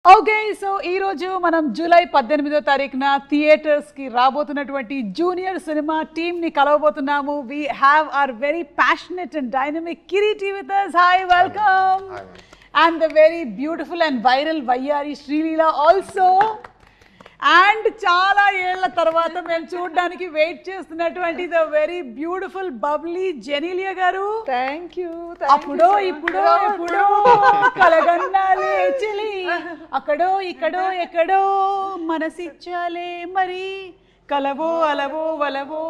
Okay so ఈ రోజు మనం జూలై 18వ తారీఖున థియేటర్స్ కి రాబోతున్నటువంటి జూనియర్ సినిమా టీమ్ ని కలవబోతున్నాము. We have our very passionate and dynamic Kireeti with us. Hi, welcome. And the very beautiful and viral వయ్యారి శ్రీలీల ఆల్సో. అండ్ చాలా ఏళ్ల తర్వాత మేము చూడడానికి వెయిట్ చేస్తున్నటువంటి the very beautiful bubbly Genelia garu. Thank you. అప్పుడో ఇప్పుడో ఎప్పుడో కలగన్నాలే చెలి, అక్కడో ఇక్కడో ఎక్కడో మనసిచ్చాలే మరి, కలవో అలవో వలవో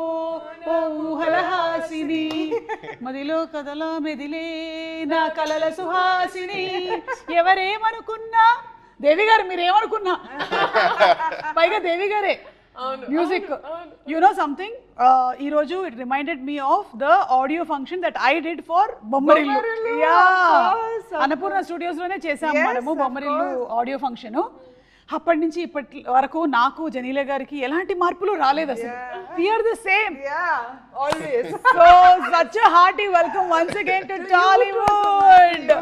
ఓ ఊహలహాసిని, మదిలో కదలా మెదిలే నా కలల సుహాసిని. ఎవరేమనుకున్నా దేవి గారు, మీరేమనుకున్నా పైగా దేవి గారే మ్యూజిక్. యు నో సంథింగ్, ఈ రోజు it reminded me of the audio function that I did for Bommarillu. Annapurna studios లోనే చేసాము మనము బొమ్మరిల్లు ఆడియో ఫంక్షన్. అప్పటి నుంచి ఇప్పటి వరకు నాకు జనీల గారికి ఎలాంటి మార్పులు రాలేదు అసలు. We are the same. Always. So such a hearty welcome once again to Tollywood.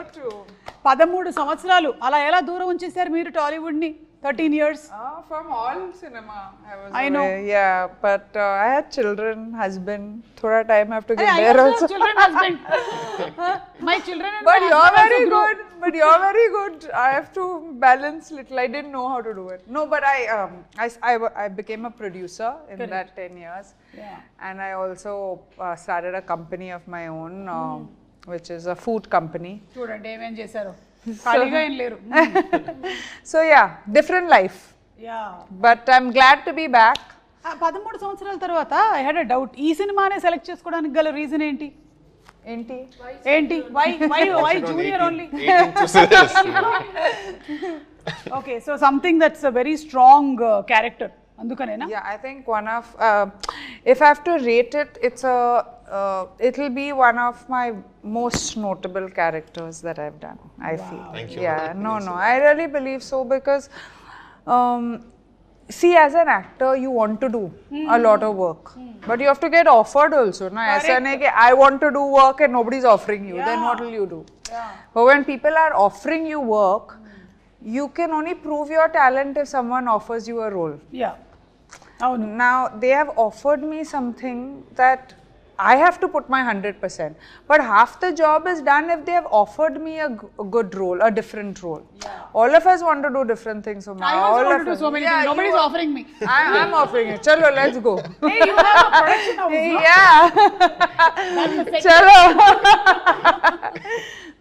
13 సంవత్సరాలు అలా ఎలా దూరం ఉంచేశారు మీరు టాలీవుడ్ ని? 13 years. From all cinema I was I know. away. Yeah, but I had children, husband. Thoda time I have to get there also. Children, husband. My children and But my you're husband very also grew. good. But you're very good. I have to balance little. I didn't know how to do it. No, but I became a producer in that 10 years. Yeah. And I also started a company of my own, which is a food company. చూడండి ఏమేం చేశారు, ఖాళీగా ఏం లేరు. So yeah, different life. Yeah. But I'm glad to be back. 13 సంవత్సరాల తర్వాత I had a doubt, ఈ సినిమానే సెలెక్ట్ చేసుకోవడానికి గల రీజన్ ఏంటి? ఏంటి why junior only? Okay, so something that's a very strong character, అందుకనేనా? Yeah, I think one of if I have to rate it, it'll be one of my most notable characters that I've done. I feel. Thank you. Yeah, no, I really believe so because see, as an actor, you want to do a lot of work, but you have to get offered also. Na, aisa nahi ki I want to do work and nobody's offering you. Then what will you do? But when people are offering you work, you can only prove your talent if someone offers you a role. Yeah. అవును. Now they have offered me something that I have to put my 100%, but half the job is done if they have offered me a good role, a different role. All of us want to do different things. So I also want to do so many things. Nobody is offering me. I'm offering it. Chalo, let's go. Hey, you have a production house, no? Yeah. Chalo.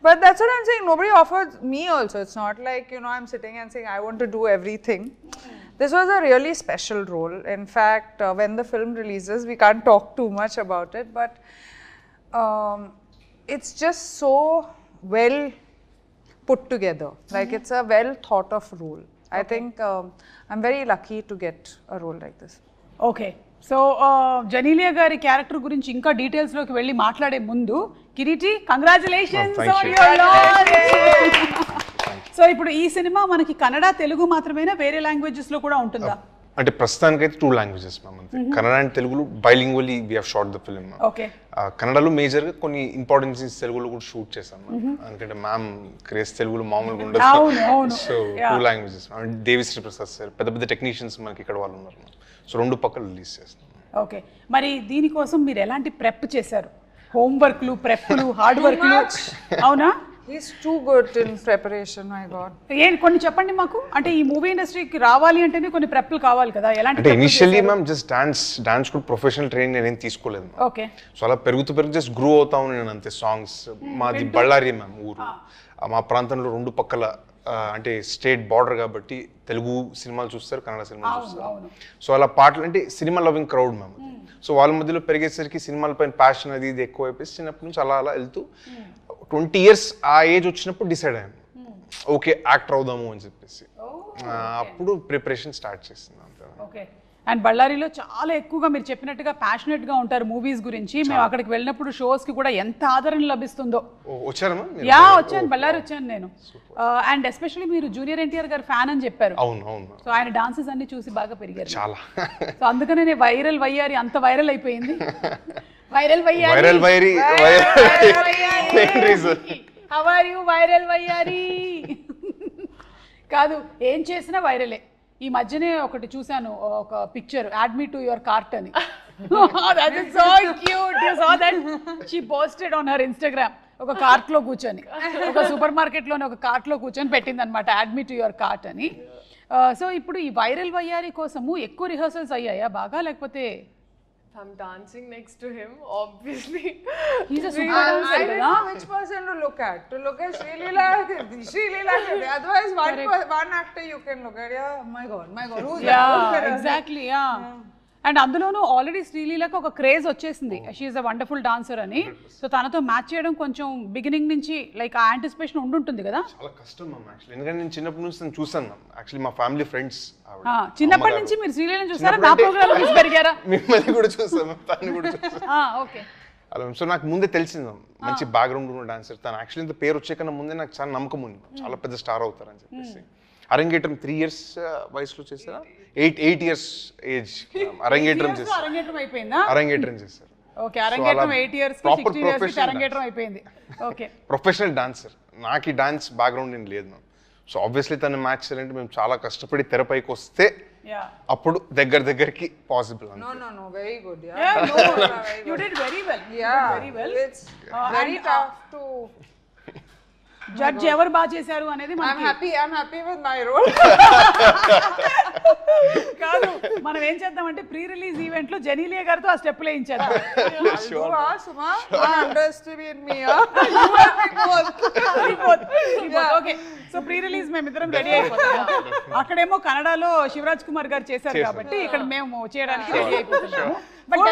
But that's what I'm saying. Nobody offered me also. It's not like, I'm sitting and saying I want to do everything. This was a really special role. In fact, when the film releases, we can't talk too much about it, but it's just so well put together. Like it's a well thought of role. I think I'm very lucky to get a role like this. Okay, so Genelia గారి character గురించి ఇంకా details లోకి వెళ్ళి మాట్లాడే ముందు, Kireeti, congratulations on your launch. So ఇప్పుడు ఈ cinema మనకి కన్నడ, తెలుగు మాత్రమేనా, వేరే లాంగ్వేజెస్ లో కూడా ఉంటుందా? అంటే ప్రస్తుతానికి అయితే 2 languages మ్యామ్, అంతే. కన్నడ అండ్ తెలుగులో bilingually we have shot the film. Okay. కన్నడలో మేజర్ గా కొన్ని ఇంపార్టెంట్ సీన్స్ తెలుగులో కూడా షూట్ చేశాం. ఎందుకంటే మ్యామ్ క్రేజ్ తెలుగులో మామూలుగా ఉండదు. So 2 languages. Devi Sri Prasad sir, పెద్ద పెద్ద టెక్నీషియన్స్ మనకి ఇక్కడ వాళ్ళు ఉన్నారు. సో 2 పక్కలు రిలీజ్ చేస్తాం. ఓకే, మరి దీనికోసం మీరు ఎలాంటి ప్రెప్ చేశారు? హోంవర్క్లు, ప్రెప్లు, హార్డ్ వర్క్లు, అవునా? He's too good in preparation, my God. కొన్ని చెప్పండి మాకు. అంటే ఈ మూవీ ఇండస్ట్రీకి రావాలి అంటేనే కొన్ని ప్రెప్లు కావాలి కదా, ఎలాంటి? అంటే ఇనిషియల్లీ మ్యామ్ జస్ట్ డాన్స్ కూడా ప్రొఫెషనల్ ట్రైనింగ్ నేనేం తీసుకోలేదు. ఓకే. సో అలా పెరుగుతూ జస్ట్ గ్రో అవుతా ఉన్నాను అంతే. సాంగ్స్ మాది బళ్ళారి మ్యామ్ ఊరు. మా ప్రాంతంలో 2 పక్కల అంటే స్టేట్ బార్డర్ కాబట్టి తెలుగు సినిమాలు చూస్తారు, కన్నడ సినిమాలు చూస్తారు. సో అలా పాటలు అంటే cinema loving crowd ma'am. So వాళ్ళ మధ్యలో పెరిగేసరికి సినిమాల పైన ప్యాషన్ అది ఇది ఎక్కువ అయిపోయి చిన్నప్పటి నుంచి అలా వెళ్తూ 20 years ఆ ఏజ్ వచ్చినప్పుడు డిసైడ్ అయ్యాను, ఓకే యాక్టర్ అవుదాము అని చెప్పేసి. అప్పుడు ప్రిపరేషన్ స్టార్ట్ చేసింది అంతే. ఓకే. అండ్ బళ్ళారిలో చాలా ఎక్కువగా మీరు చెప్పినట్టుగా ప్యాషనెట్ గా ఉంటారు మూవీస్ గురించి. మేము అక్కడికి వెళ్ళినప్పుడు షోస్ కి కూడా ఎంత ఆదరణ లభిస్తుందో. వచ్చారమ్మా? యా, వచ్చాను, బళ్ళారి వచ్చాను నేను. అండ్ ఎస్పెషల్లీ మీరు జూనియర్ ఎన్టీఆర్ గారు ఫ్యాన్ అని చెప్పారు. అవును. సో ఆయన డాన్సెస్ అన్ని చూసి బాగా పెరిగారు చాలా. సో అందుకనే వైరల్ వయ్యారి అంత వైరల్ అయిపోయింది. వైరల్ వయ్యారి. How are you, viral వయ్యారి? కాదు ఏం చేసినా వైరలే. ఈ మధ్యనే ఒకటి చూసాను, ఒక picture, add me to your cart అని. That is so cute. You saw that? She posted on her Instagram. ఒక కార్ట్ లో కూర్చొని, ఒక సూపర్ మార్కెట్ లోనే ఒక కార్ట్ లో కూర్చొని పెట్టింది అనమాట, add me to your cart అని. సో ఇప్పుడు ఈ వైరల్ వయ్యారి కోసము ఎక్కువ రిహర్సల్స్ అయ్యాయా బాగా, లేకపోతే? I'm dancing next to him, obviously. He's a super dancer. I don't know which person to look at. To look at Sri Leela. Otherwise, one actor you can look at. Yeah, my God. Who's Yeah, exactly. Yeah. And అందులోనూ already శ్రీలీలకు ఒక craze వచ్చేసింది, she is a wonderful dancer అని. So తనతో match చేయడం కొంచెం beginning నుంచి like ఆ anticipation ఉండుంటుంది కదా. చాలా కష్టం మ్యామ్ యాక్చువల్లీ, ఎందుకంటే నేను చిన్నప్పటి నుంచి తను చూసాను మ్యామ్. యాక్చువల్లీ మా ఫ్యామిలీ ఫ్రెండ్స్. చిన్నప్పటి నుంచి మీరు శ్రీలీలను చూసారా? నా ప్రోగ్రామ్ చూసి పెరిగారా? మిమ్మల్ని కూడా చూసాను, తను కూడా చూసాను. ఓకే. అలా సో నాకు ముందే తెలిసింది మ్యామ్, మంచి బ్యాక్గ్రౌండ్ ఉన్న డాన్సర్ తను. యాక్చువల్లీ ఇంత పేరు వచ్చే కన్నా ముందే నాకు చాలా నమ్మకం ఉంది, చాలా పెద్ద స్టార్ అవుతారని చెప్పేసి. అరంగేట్రం 3 years వయసులో చేశారా? 8 years ఏజ్ అరంగేట్రం చేశారు. అరంగేట్రం అయిపోయిందా? అరంగేట్రం చేశారు. ఓకే, అరంగేట్రం 8 years కి 16 years కి అరంగేట్రం అయిపోయింది. Okay, professional dancer. నాకు ఈ డాన్స్ బ్యాక్గ్రౌండ్ ఏం లేదు మ్యామ్. సో ఆబ్వియస్లీ తను మ్యాచ్ చేయాలంటే మేము చాలా కష్టపడి తెరపైకి వస్తే అప్పుడు దగ్గరికి possible. No, very good. Yeah, no, you did very well. Yeah, very well. It's very tough to judge ఎవరు బాగా చేశారు అనేది I'm happy with my role. కాదు, మనం ఏం చేద్దామంటే ప్రీ రిలీజ్ ఈవెంట్ లో జెనీలియా గారితో ఆ స్టెప్ వేయించేద్దాం. Suma, underestimate me. Okay, so pre release మేమిద్దరం రెడీ అయిపోతాం. అక్కడేమో కన్నడలో శివరాజ్ కుమార్ గారు చేశారు కాబట్టి ఇక్కడ మేము చేయడానికి రెడీ అయిపోతున్నాము. But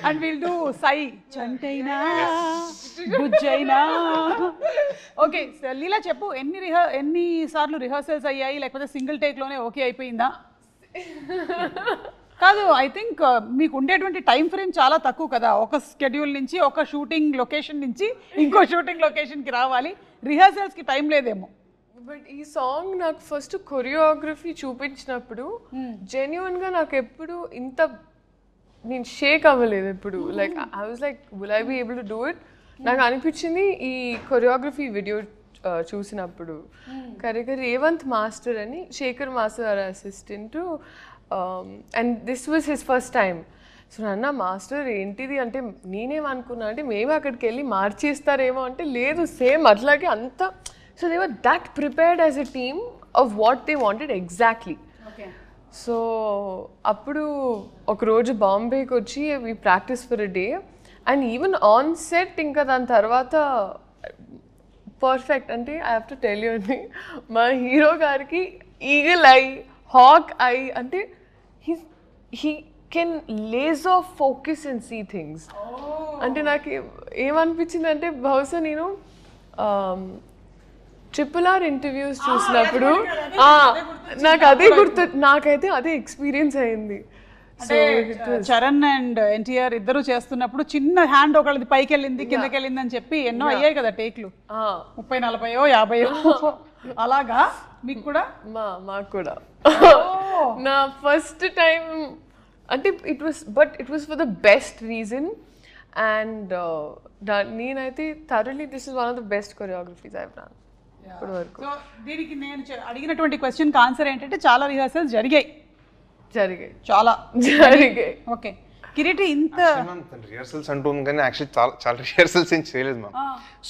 and will do Sye చంటైనా బుజ్జైనా. ఓకే లీలా చెప్పు, ఎన్ని సార్లు రిహర్సల్స్ అయ్యాయి, లేకపోతే సింగిల్ టేక్ లోనే ఓకే అయిపోయిందా? కాదు, ఐ థింక్ మీకు ఉండేటువంటి టైం ఫ్రేమ్ చాలా తక్కువ కదా. ఒక స్కెడ్యూల్ నుంచి, ఒక షూటింగ్ లొకేషన్ నుంచి ఇంకో షూటింగ్ లొకేషన్కి రావాలి, రిహర్సల్స్కి టైం లేదేమో. బట్ ఈ సాంగ్ నాకు ఫస్ట్ కొరియోగ్రఫీ చూపించినప్పుడు జెన్యున్గా నాకు ఎప్పుడు ఇంత నేను షేక్ అవ్వలేదు ఎప్పుడు. Like I was like will I be able to do it. నాకు అనిపించింది ఈ కొరియోగ్రఫీ వీడియో చూసినప్పుడు. కరెక్ట్ రేవంత్ మాస్టర్ అని, Shekhar master assistant, and this was his first time. So నాన్న మాస్టర్ ఏంటిది అంటే నేనేమనుకున్నా అంటే మేము అక్కడికి వెళ్ళి మార్చేస్తారేమో అంటే లేదు, సేమ్ అట్లాగే అంతా. So they were that prepared as a team of what they wanted exactly. So అప్పుడు ఒకరోజు బాంబేకి వచ్చి we practice for a day and even on set ఇంకా దాని తర్వాత పర్ఫెక్ట్. అంటే I have to tell you అండి, మా హీరో గారికి ఈగల్ ఐ, హాక్ ఐ, అంటే he can laser focus and see things. అంటే నాకు ఏమనిపించింది అంటే బహుశా నేను RRR ఇంటర్వ్యూస్ చూసినప్పుడు నాకు అదే గుర్తు, నాకైతే అదే ఎక్స్పీరియన్స్ అయింది. చరణ్ అండ్ ఎన్టీఆర్ ఇద్దరు చేస్తున్నప్పుడు చిన్న హ్యాండ్ ఒకళ్ళది పైకి వెళ్ళింది కిందకి వెళ్ళింది అని చెప్పి ఎన్నో అయ్యాయి కదా టేక్లు, 30-40-50 అలాగా. మీకు కూడా? మాకు కూడా నా ఫస్ట్ టైం అంటే it was for the best reason. And నేనైతే thoroughly this is one of the best choreographies I have done ఇప్పటి వరకు. సో దీనికి నేను అడిగినటువంటి క్వశ్చన్కి ఆన్సర్ ఏంటంటే చాలా రిహర్సల్స్ జరిగాయి. చాలా జరిగాయి. ఓకే కిరీటి, ఇంత రిహర్సల్స్ అంటుంది కానీ యాక్చువల్లీ చాలా రిహర్సల్స్ ఏం చేయలేదు మ్యామ్.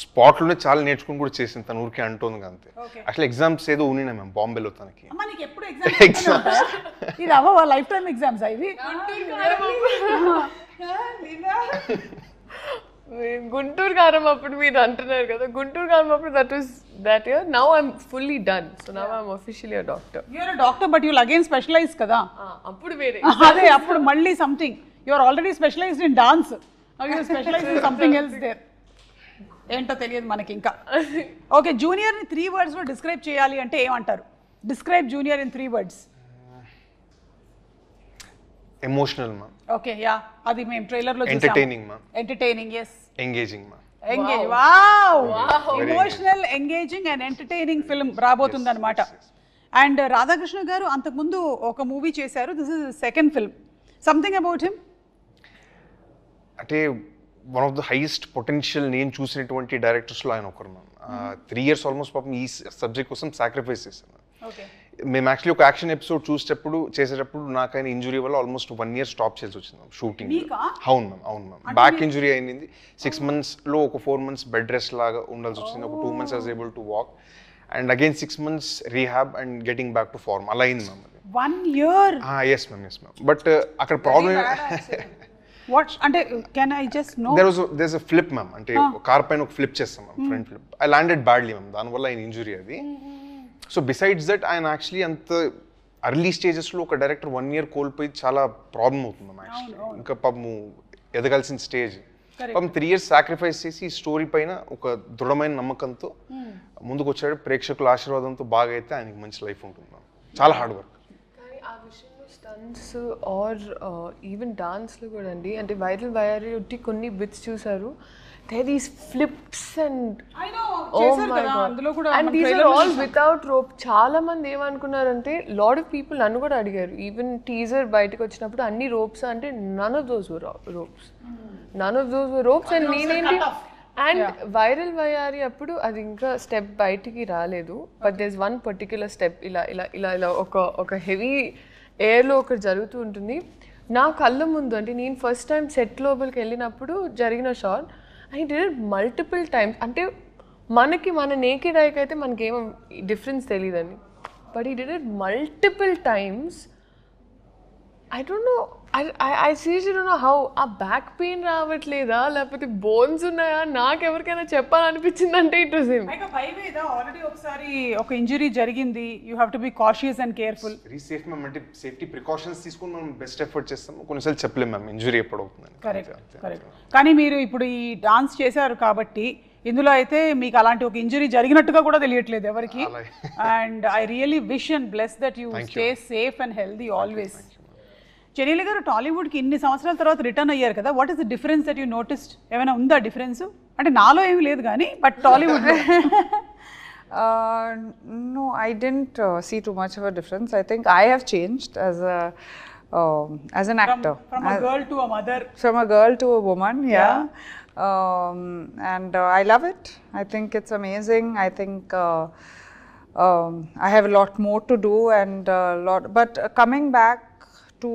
స్పాట్లోనే చాలా నేర్చుకుని కూడా చేసింది తను, ఊరికే అంటుంది అంతే. యాక్చువల్లీ ఎగ్జామ్స్ ఏదో ఉన్నాయి మ్యామ్ బాంబేలో తనకి. ఇది అవ్వ లైఫ్ టైమ్ ఎగ్జామ్స్ ఇవి. గుంటూరు కారం అప్పుడు మీరు అంటున్నారు కదా, గుంటూరు కారం అప్పుడు that year. Now I'm fully done, so now I'm officially a doctor. You're a doctor but you'll again specialize kada. Appudu vere ade appudu malli something. You're already specialized in dance, now you specialize in something else there. ఏంటో తెలియదు మనకి ఇంకా. Okay, junior ని 3 words లో describe చేయాలి అంటే ఏమంటారు? Describe junior in 3 words. Emotional ma'am. Okay yeah, అది మేము ట్రైలర్ లో చూసాం. Entertaining ma'am. Entertaining, yes. Engaging ma'am. Engage, wow, emotional, engaging and entertaining film రాబోతుంది అనమాట. అండ్ రాధాకృష్ణ గారు అంతకుముందు ఒక మూవీ చేశారు, this is second film. Something about him అంటే one of the highest potential నేను చూసినటువంటి డైరెక్టర్స్లో ఆయన ఒకరు మ్యామ్. 3 years ఆల్మోస్ట్ పాపం ఈ సబ్జెక్ట్ కోసం సాక్రిఫైస్ చేశాను. మేము యాక్చువల్లీ ఒక యాక్షన్ ఎపిసోడ్ చేసేటప్పుడు నాకు ఆయన ఇంజురీ వల్ల ఆల్మోస్ట్ 1 year స్టాప్ చేసి వచ్చింది మ్యామ్ షూటింగ్. అవును మ్యామ్ బ్యాక్ ఇంజురీ అయింది. 6 monthsలో ఒక 4 months బెడ్ రెస్ట్ లాగా ఉండాల్సి వచ్చింది. ఒక 2 months I was able to walk and again 6 months rehab and getting back to form. అలా అయింది ma'am. 1 year? Yes ma'am. But అక్కడ ప్రాబ్లమ్ వాట్ అంటే can I just no there's a flip ma'am. అంటే car పైన ఒక flip చేస్తాం ma'am, front flip. I landed badly ma'am, దానివల్ల ఆయన ఇంజురీ అది. సో బిసైడ్స్ దట్ ఆయన యాక్చువల్లీ అంత అర్లీ స్టేజెస్లో ఒక డైరెక్టర్ 1 year కోల్పోయి చాలా ప్రాబ్లం అవుతుంది మ్యామ్ యాక్చువల్లీ. ఇంకా పాపము ఎదగాల్సిన స్టేజ్ పాపం 3 years సాక్రిఫైస్ చేసి ఈ స్టోరీ పైన ఒక దృఢమైన నమ్మకంతో ముందుకు వచ్చాడు. ప్రేక్షకుల ఆశీర్వాదంతో బాగా అయితే ఆయనకి మంచి లైఫ్ ఉంటుంది మ్యామ్. చాలా హార్డ్ వర్క్. కానీ ఆ విషయంలో స్టంట్స్ ఆర్ ఈవెన్ డాన్స్లో కూడా అండి, అంటే వైరల్ వైరల్ ఒట్టి కొన్ని బిట్స్ చూసారు. There are these flips and oh my god, and these are all without rope. చాలా మంది ఏమనుకున్నారంటే, లాట్ ఆఫ్ పీపుల్ నన్ను కూడా అడిగారు, ఈవెన్ టీజర్ బయటకు వచ్చినప్పుడు అన్ని ropes అంటే none of those were ropes and నేనేంటి అండ్ వైరల్ వయారి అప్పుడు అది ఇంకా స్టెప్ బయటికి రాలేదు. But there is one particular step ఇలా ఇలా ఇలా ఇలా ఒక హెవీ ఎయిర్లో ఒకటి జరుగుతూ ఉంటుంది. నా కళ్ళ ముందు, అంటే నేను ఫస్ట్ టైం సెట్ లోపలికి వెళ్ళినప్పుడు జరిగిన shot. I did it multiple times. అంటే మనకి మన నేకెడ్ ఐకి అయితే మనకి ఏం డిఫరెన్స్ తెలియదండి. But he did it multiple times. I don't know. I seriously don't know how. ఆ బ్యాక్ పెయిన్ రావట్లేదా లేకపోతే బోన్స్ ఉన్నాయా నాకు ఎవరికైనా చెప్పాలనిపించింది అంటే ఇట్ వాస్ హిమ్. ఆల్రెడీ ఒకసారి ఒక ఇంజరీ జరిగింది. You have to be cautious and careful. Very safe ma'am. అంటే సేఫ్టీ ప్రికాషన్స్ తీసుకుని మనం బెస్ట్ ఎఫర్ట్ చేస్తాం. కొన్నిసార్లు చెప్పలేము మ్యామ్ ఇంజరీ ఎప్పుడు అవుతుందని. కరెక్ట్. కానీ మీరు ఇప్పుడు ఈ డాన్స్ చేశారు కాబట్టి ఇందులో అయితే మీకు అలాంటి ఒక ఇంజరీ జరిగినట్టుగా కూడా తెలియట్లేదు ఎవరికి. And I really wish and bless that you stay safe and healthy always. చెన్నీల గారు టాలీవుడ్కి ఇన్ని సంవత్సరాల తర్వాత రిటర్న్ అయ్యారు కదా, what is the difference that you noticed? ఏమైనా ఉందా డిఫరెన్స్? అంటే నాలో ఏమీ లేదు కానీ but Tollywood. No, I didn't see too much of a difference. I think I have changed as an actor. From a girl to a mother. From a girl to a woman, yeah. And I love it. I think it's amazing. I think I have a lot more to do and but coming back to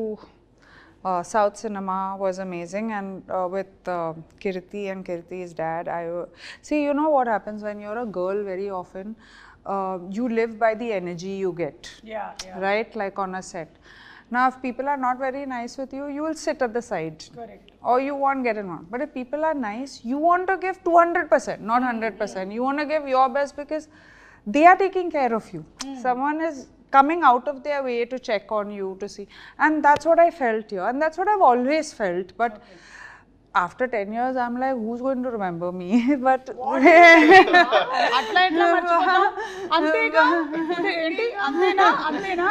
South cinema was amazing, and with Kirti and Kirti's dad, see, you know what happens when you're a girl very often, you live by the energy you get. Yeah. Right, like on a set. Now if people are not very nice with you, you will sit at the side. Correct. Or you won't get involved. But if people are nice, you want to give 200%, not 100%. You want to give your best because they are taking care of you. Someone is coming out of their way to check on you, to see. And that's what I felt here. And that's what I've always felt. But after 10 years, I'm like, who's going to remember me? But అట్లా ఎట్లా మర్చిపోతాం? అంతేగా ఏంటి అంతేనా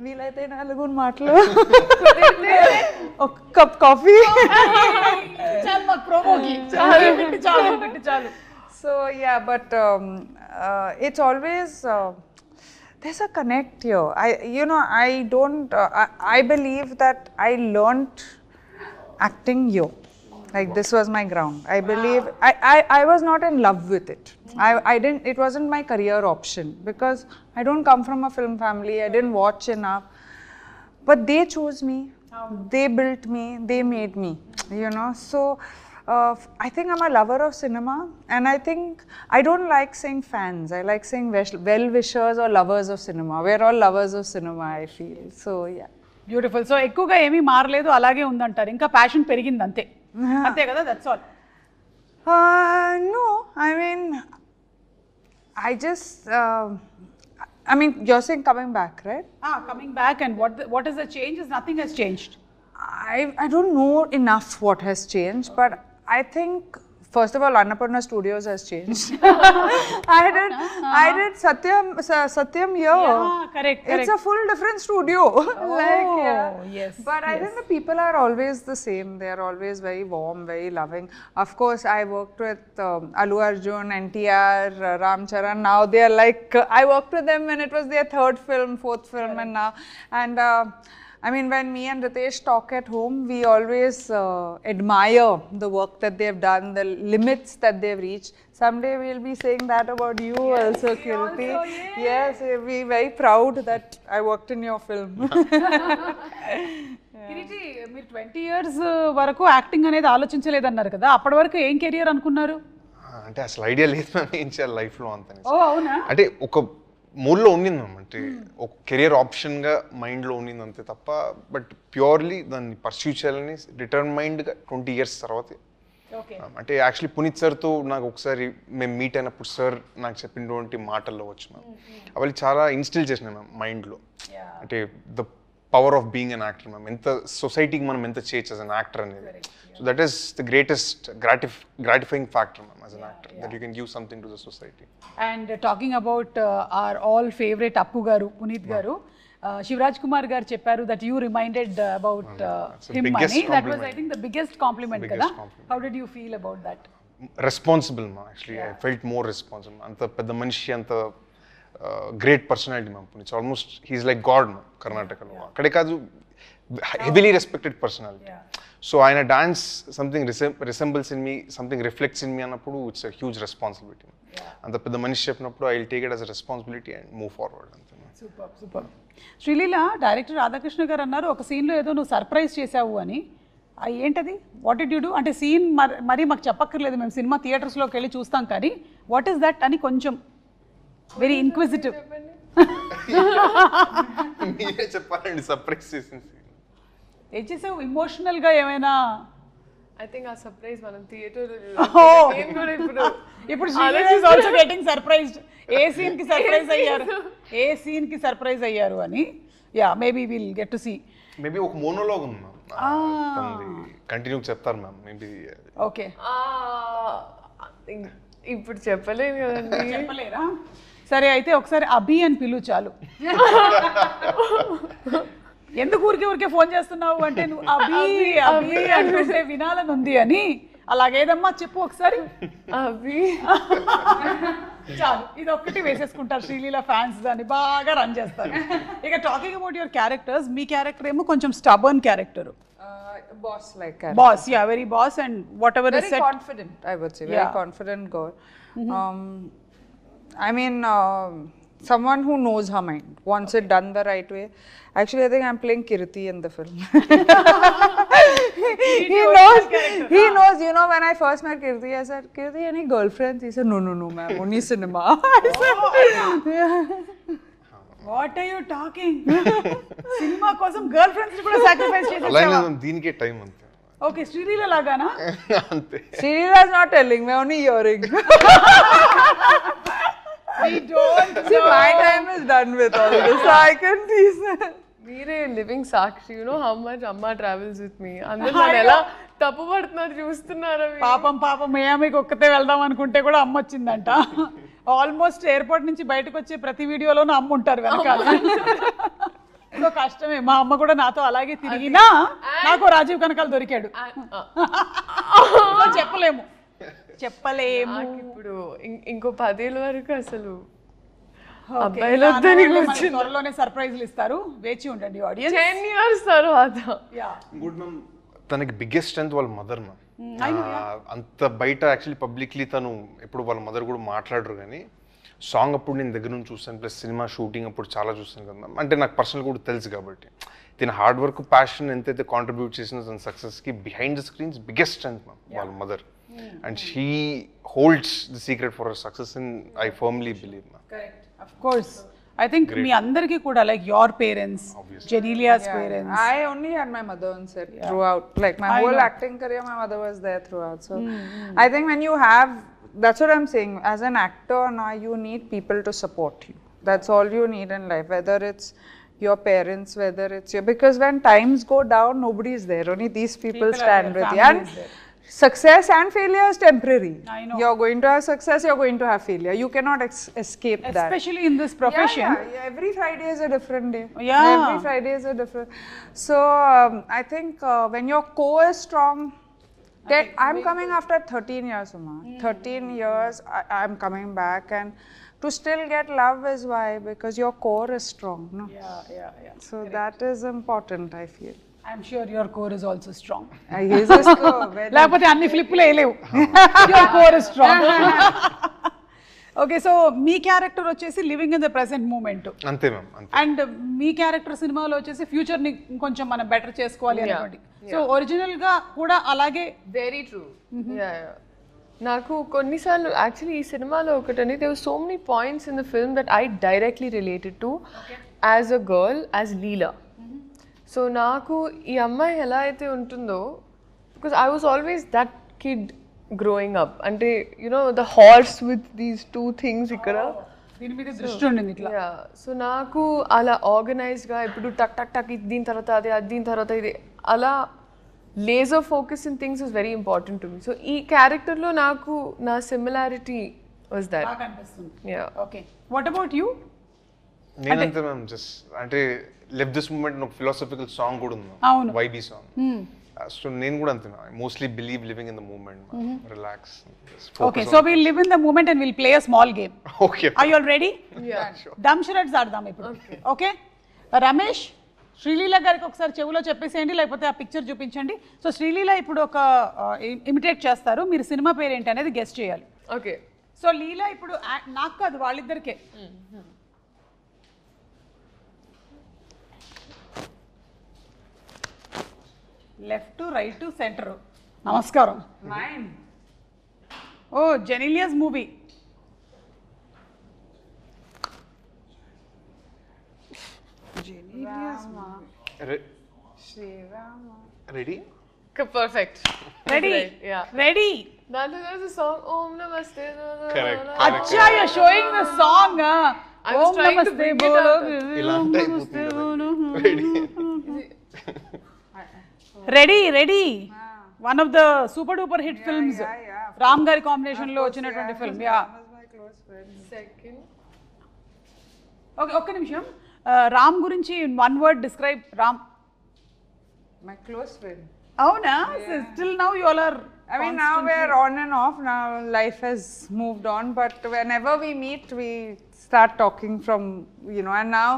వీలైతే 4 మాటలు ఒక cup coffee చాలు మాకు ప్రోమోకి చాలు. So yeah, but it's always there's a connect here. I believe that I learned acting here. Like this was my ground. I believe I was not in love with it. It wasn't my career option because I don't come from a film family. I didn't watch enough. But they chose me. They built me. They made me. So I think I'm a lover of cinema, and I think I don't like saying fans. I like saying well-wishers or lovers of cinema. We're all lovers of cinema, I feel. So yeah. Beautiful. So ఎక్కువగా ఏమీ మారలేదు, అలాగే ఉందంటారు. ఇంకా passion పెరిగింది అంతే కదా? That's all. No, I mean, you're saying coming back, right? Coming back, and what is the change? Nothing has changed. I don't know enough what has changed, but I think first of all, Annapurna Studios has changed. I did Satyam here. Yeah, correct. It's a full different studio. Yes. But I think the people are always the same. They are always very warm, very loving. Of course, I worked with Allu Arjun, NTR, Ram Charan. Now they are like, I worked with them when it was their 3rd film, 4th film, and now. And I mean, when me and Ritesh talk at home, we always admire the work that they've done, the limits that they've reached. Someday we'll be saying that about you also, Kirti. Yes, we'll be very proud that I worked in your film. Kireeti మీరు 20 years వరకు acting అనేది ఆలోచించలేదన్నారు కదా, అప్పటి వరకు ఏం career అనుకున్నారు? అంటే అసలు ఐడియా లేదు మ్యామ్ ఏం చేయాలి లైఫ్లో అంత. ఓ అవునా? అంటే ఒక మూడ్లో ఉండింది మ్యామ్, అంటే ఒక కెరియర్ ఆప్షన్గా మైండ్లో ఉండింది అంతే తప్ప, బట్ ప్యూర్లీ దాన్ని పర్స్యూ చేయాలని డిటర్మైండ్గా 20 years తర్వాత. అంటే యాక్చువల్లీ పునీత్ సార్తో నాకు ఒకసారి మేము మీట్ అయినప్పుడు సార్ నాకు చెప్పినటువంటి మాటల్లో వచ్చి మ్యామ్ అవి చాలా ఇన్స్టిల్ చేసినాయి మ్యామ్ మైండ్లో. అంటే the power of being an actor ma'am, ఎంత సొసైటీకి మనం ఎంత చేయొచ్చు యాజ్ అన్ యాక్టర్ అనేది. So that is the greatest gratifying factor ma'am as an actor, that you can give something to the society. And talking about are all favourite Appu garu, Puneeth garu, Shivaraj Kumar garu చెప్పారు that you reminded about him అని. That was I think the biggest compliment కదా. How did you feel about that? Responsible మా, actually I felt more responsible. అంత పెద్ద మనిషి, అంత great personality ma'am Puneeth. Almost he's like god ma'am కర్ణాటకలో. అక్కడే కాదు, హెవీలీ రెస్పెక్టెడ్ పర్సనాలిటీ. సో ఆయన dance something resembles in me, something reflects in me అన్నప్పుడు ఇట్స్ అ హ్యూజ్ రెస్పాన్సిబిలిటీ. అంత పెద్ద మనిషి చెప్పినప్పుడు I will take it as a responsibility and move forward అంతే. Super super. Sreeleela, director Radhakrishna garu అన్నారు ఒక సీన్లో ఏదో నువ్వు సర్ప్రైజ్ చేసావు అని. ఏంటది? What did you do? అంటే సీన్ మరీ మాకు చెప్పక్కర్లేదు, మేము సినిమా థియేటర్స్లోకి వెళ్ళి చూస్తాం, కానీ వాట్ ఈస్ దట్ అని కొంచెం వెరీ ఇన్క్విజిటివ్. మీరే చెప్పాలండి సర్ప్రైజ్ చేసింది. ఏం చేసావు? ఇమోషనల్గా ఏమైనా? ఐ థింక్ ఆ సర్ప్రైజ్ మనం థియేటర్ ఇప్పుడు ఈస్ ఆల్సో గెటింగ్ సర్ప్రైజ్డ్. ఏ సీన్ కి సర్ప్రైజ్ అయ్యారు, ఏ సీన్ కి సర్ప్రైజ్ అయ్యారు అని. Yeah, maybe will get to see. Maybe ఒక మోనోలాగ్ ఉంది మ్యామ్, కంటిన్యూ చెప్తారు మ్యామ్ మేబీ. ఓకే, ఇప్పుడు చెప్పలేదు కదండి. చెప్పలేరా? సరే అయితే ఒకసారి అభి అని పిలు చాలు. ఎందుకు ఊరికే ఫోన్ చేస్తున్నావు అంటే నువ్వు అభి అభి అంటే వినాలని ఉంది అని. అలాగేదమ్మా చెప్పు ఒకసారి. అభి చాలు, ఇది ఒక్కటి వేసేసుకుంటారు శ్రీలీల ఫ్యాన్స్, దాన్ని బాగా రన్ చేస్తారు. ఇక talking about your characters, me character ఏమో కొంచెం stubborn character. Boss like character. Boss, yeah, very boss, and whatever very is said. Confident, I would say. Very confident girl. I mean, someone who knows her mind, wants it done the right way. Actually, I think I'm playing Kirti in the film. He knows, you know, when I first met Kirti, I said, Kirti, any girlfriends? He said, no, ma'am, only cinema. I said, what are you talking? Cinema కోసం girl friends కూడా sacrifice చేసేసావా? దీనికే time అంతే. Okay, Sreeleela లాగానా? అంతే. Shrila is not telling me, only hearing. We don't See, my time is done with all this, so I can tease her. మీరే living Sakshi. You know how much అమ్మ travels with me. అందరూ నన్ను ఎలా తప్పు పడుతున్నారు చూస్తున్నారా? పాపం మియామికి ఒక్కతే వెళ్దాం అనుకుంటే కూడా అమ్మ వచ్చిందంట. ఆల్మోస్ట్ ఎయిర్పోర్ట్ నుంచి బయటకు వచ్చే ప్రతి వీడియోలోనూ అమ్మ ఉంటారు వెనకాల. సో కష్టమే. మా అమ్మ కూడా నాతో అలాగే తిరిగినా నాకు రాజీవ్ కనకాల దొరికాడు. చెప్పలేము. ఇప్పుడు ఇంకో 10 ఏళ్ళ వరకు అసలు అబ్బాయిలు వద్దని త్వరలోనే సర్ప్రైజ్లు ఇస్తారు, వేచి ఉండండి ఆడియన్స్. 10 years తర్వాత. గుడ్ మ్యామ్, తనకి బిగ్గెస్ట్ స్ట్రెంత్ వాళ్ళ మదర్ మ్యామ్. అంత బయట యాక్చువల్లీ పబ్లిక్లీ తను ఎప్పుడు వాళ్ళ మదర్ కూడా మాట్లాడరు, కానీ సాంగ్ అప్పుడు నేను దగ్గర నుంచి చూస్తాను, ప్లస్ సినిమా షూటింగ్ అప్పుడు చాలా చూస్తాను కదా మ్యామ్. అంటే నాకు పర్సనల్ కూడా తెలుసు కాబట్టి తన హార్డ్ వర్క్, ప్యాషన్ ఎంతైతే కాంట్రిబ్యూట్ చేసిన తన సక్సెస్కి behind the screens biggest strength ma'am వాళ్ళ mother. And she holds the secret for her success in I firmly believe ma'am. Of course. I think మీ అందరికీ కూడా like your parents, Genelia's parents. I only had my mother on set throughout. Like my whole acting career, my mother was there throughout. So I think when you have, that's what I'm saying. As an actor now, you need people to support you. That's all you need in life. Whether it's your parents, whether it's your, because when times go down, nobody is there. Only these people stand with you. And success and failure is temporary. I know. You're going to have success, you're going to have failure. You cannot escape that. Especially in this profession. Yeah, every Friday is a different day. Yeah. Every Friday is a different. So I think when your core is strong, I'm coming after 13 years, Uma. 13 years, I'm coming back, and to still get love is why, because your core is strong, no? Yeah. So that is important, I feel. I'm sure your core is also strong. His is very లేకపోతే అన్ని ఫ్లిప్లు వేయలేవు. Your core is strong. Okay, so మీ character వచ్చేసి living in the present moment. అంతే ma'am, అంతే. And మీ character సినిమాలో వచ్చేసి ఫ్యూచర్ ని కొంచెం మనం బెటర్ చేసుకోవాలి అనుకోండి. సో ఒరిజినల్ గా కూడా అలాగే. Very true. నాకు కొన్నిసార్లు యాక్చువల్లీ ఈ సినిమాలో ఒకటని there so many points in the film that I directly related to as a girl, as Leela. So నాకు ఈ అమ్మాయి ఎలా అయితే ఉంటుందో, because I was always that kid growing up. అంటే you know the horse with these 2 things ఇక్కడ దీని మీద దృష్టి ఉండింది ఇట్లా. సో నాకు అలా ఆర్గనైజ్డ్గా ఇప్పుడు టక్ టక్ టక్ ఇది దీని తర్వాత అది, అది దీని తర్వాత ఇది, అలా laser focus in things is very important to me. So ఈ క్యారెక్టర్లో నాకు నా సిమిలారిటీ వాజ్ దట్. బాగా అనిపిస్తుంది. Okay, what about you? నేనంతే మ్యామ్, జస్ట్ అంటే లివ్ దిస్ మూమెంట్ ఒక ఫిలాసఫికల్ సాంగ్ కూడా ఉంది, వైబీ సాంగ్. సో నేను కూడా అంతే, mostly believe living in the moment, relax. Okay, so will live in the moment and will play a small game. Okay, are you all ready? Dum షరట్స్ ఆడదాం ఇప్పుడు. Okay, Ramesh Sreeleela గారికి ఒకసారి చెవులో చెప్పేసేయండి, లేకపోతే ఆ పిక్చర్ చూపించండి. సో శ్రీలీల ఇప్పుడు ఒక ఇమిటేట్ చేస్తారు, మీరు సినిమా పేరు ఏంటి అనేది గెస్ట్ చేయాలి. ఓకే, సో లీలా ఇప్పుడు నాకు కాదు, వాళ్ళిద్దరికే. Left, right, centre. నమస్కారం. mine. ఓ, Genelia's movie. Ready? Perfect. Ready? Ready. దాంట్లో there's a song, Om Namaste. Correct. అచ్చా, you are showing the song. I was trying to bring it out. ఇలా అంటే అయిపోతుంది. Ready ready, one of the super duper hit films. Ram గారి combination లో వచ్చినటువంటి film. Second. Okay, ఒక్క నిమిషం. రామ్ గురించి one word describe. Ram My close friend. అవునా? Still now you all are, I mean, now we're on and off. Now life has moved on, but whenever we meet, we start talking from, you know, and now